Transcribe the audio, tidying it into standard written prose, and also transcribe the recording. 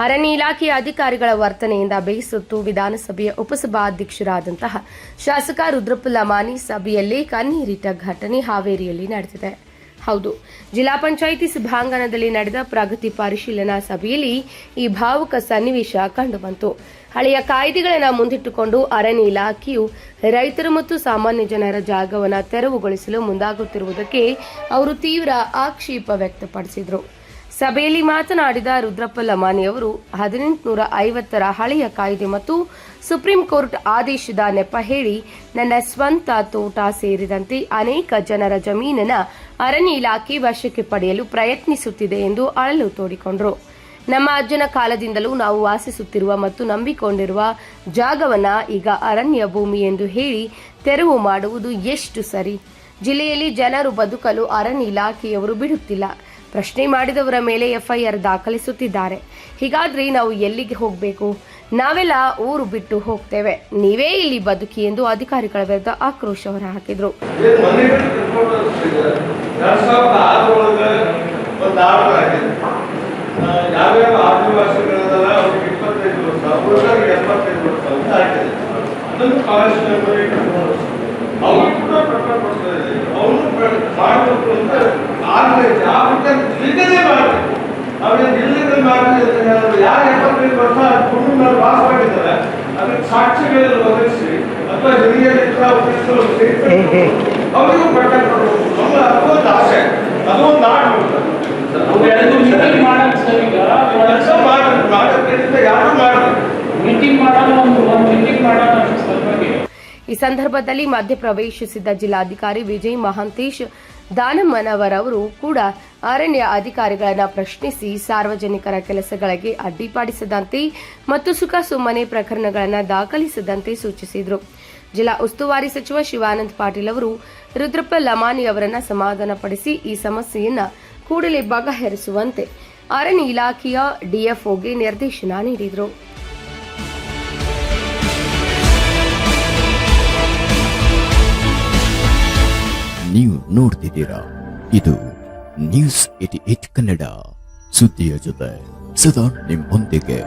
ಅರಣ್ಯ ಇಲಾಖೆಯ ಅಧಿಕಾರಿಗಳ ವರ್ತನೆಯಿಂದ ಬೇಸತ್ತು ವಿಧಾನಸಭೆಯ ಉಪಸಭಾಧ್ಯಕ್ಷರಾದಂತಹ ಶಾಸಕ ರುದ್ರಪ್ಪ ಲಮಾನಿ ಸಭೆಯಲ್ಲಿ ಕಣ್ಣೀರಿಟ್ಟ ಘಟನೆ ಹಾವೇರಿಯಲ್ಲಿ ನಡೆದಿದೆ. ಹೌದು, ಜಿಲ್ಲಾ ಪಂಚಾಯಿತಿ ಸಭಾಂಗಣದಲ್ಲಿ ನಡೆದ ಪ್ರಗತಿ ಪರಿಶೀಲನಾ ಸಭೆಯಲ್ಲಿ ಈ ಭಾವುಕ ಸನ್ನಿವೇಶ ಕಂಡುಬಂತು. ಹಳೆಯ ಕಾಯ್ದೆಗಳನ್ನು ಮುಂದಿಟ್ಟುಕೊಂಡು ಅರಣ್ಯ ಇಲಾಖೆಯು ರೈತರು ಮತ್ತು ಸಾಮಾನ್ಯ ಜನರ ಜಾಗವನ್ನು ತೆರವುಗೊಳಿಸಲು ಮುಂದಾಗುತ್ತಿರುವುದಕ್ಕೆ ಅವರು ತೀವ್ರ ಆಕ್ಷೇಪ ವ್ಯಕ್ತಪಡಿಸಿದರು. ಸಭೆಯಲ್ಲಿ ಮಾತನಾಡಿದ ರುದ್ರಪ್ಪ ಲಮಾನಿ ಅವರು 1850ರ ಹಳೆಯ ಕಾಯ್ದೆ ಮತ್ತು ಸುಪ್ರೀಂ ಕೋರ್ಟ್ ಆದೇಶದ ನೆಪ ಹೇಳಿ ನನ್ನ ಸ್ವಂತ ತೋಟ ಸೇರಿದಂತೆ ಅನೇಕ ಜನರ ಜಮೀನನ್ನ ಅರಣ್ಯ ಇಲಾಖೆ ವಶಕ್ಕೆ ಪಡೆಯಲು ಪ್ರಯತ್ನಿಸುತ್ತಿದೆ ಎಂದು ಅಳಲು ತೋಡಿಕೊಂಡರು. ನಮ್ಮ ಅಜ್ಜನ ಕಾಲದಿಂದಲೂ ನಾವು ವಾಸಿಸುತ್ತಿರುವ ಮತ್ತು ನಂಬಿಕೊಂಡಿರುವ ಜಾಗವನ್ನ ಈಗ ಅರಣ್ಯ ಭೂಮಿ ಎಂದು ಹೇಳಿ ತೆರವು ಮಾಡುವುದು ಎಷ್ಟು ಸರಿ? ಜಿಲ್ಲೆಯಲ್ಲಿ ಜನರು ಬದುಕಲು ಅರಣ್ಯ ಇಲಾಖೆಯವರು ಬಿಡುತ್ತಿಲ್ಲ. ಪ್ರಶ್ನೆ ಮಾಡಿದವರ ಮೇಲೆ ಎಫ್ಐಆರ್ ದಾಖಲಿಸುತ್ತಿದ್ದಾರೆ. ಹೀಗಾದ್ರೆ ನಾವು ಎಲ್ಲಿಗೆ ಹೋಗಬೇಕು? ನಾವೆಲ್ಲ ಊರು ಬಿಟ್ಟು ಹೋಗ್ತೇವೆ, ನೀವೇ ಇಲ್ಲಿ ಬದುಕಿ ಎಂದು ಅಧಿಕಾರಿಗಳ ವಿರುದ್ಧ ಆಕ್ರೋಶ ಹೊರಹಾಕಿದ್ರು. ಸಾಕ್ಷಿಗಳನ್ನು ಒದಗಿಸಿ ಅಥವಾ ಹಿರಿಯ ಅವರಿಗೂ ಪಟ್ಟ ಕೊಡಬಹುದು. ನಮ್ಮ ಅದೊಂದು ಆಸೆ, ಅದೊಂದು ನಾಡು ಈ ಸಂದರ್ಭದಲ್ಲಿ ಮಧ್ಯಪ್ರವೇಶಿಸಿದ್ದ ಜಿಲ್ಲಾಧಿಕಾರಿ ವಿಜಯ್ ಮಹಾಂತೇಶ್ ದಾನಮ್ಮನವರವರು ಕೂಡ ಅರಣ್ಯ ಅಧಿಕಾರಿಗಳನ್ನು ಪ್ರಶ್ನಿಸಿ ಸಾರ್ವಜನಿಕರ ಕೆಲಸಗಳಿಗೆ ಅಡ್ಡಿಪಡಿಸದಂತೆ ಮತ್ತು ಸುಖಸುಮ್ಮನೆ ಪ್ರಕರಣಗಳನ್ನು ದಾಖಲಿಸದಂತೆ ಸೂಚಿಸಿದರು. ಜಿಲ್ಲಾ ಉಸ್ತುವಾರಿ ಸಚಿವ ಶಿವಾನಂದ ಪಾಟೀಲ್ ಅವರು ರುದ್ರಪ್ಪ ಲಮಾನಿ ಅವರನ್ನು ಸಮಾಧಾನಪಡಿಸಿ ಈ ಸಮಸ್ಯೆಯನ್ನು ಕೂಡಲೇ ಬಗೆಹರಿಸುವಂತೆ ಅರಣ್ಯ ಇಲಾಖೆಯ ಡಿಎಫ್ಒಗೆ ನಿರ್ದೇಶನ ನೀಡಿದರು. ನೀವು ನೋಡ್ತಿದ್ದೀರಾ, ಇದು ನ್ಯೂಸ್ 88 ಕನ್ನಡ, ಸುದ್ದಿಯ ಜೊತೆ ಸದಾ ನಿಮ್ಮೊಂದಿಗೆ.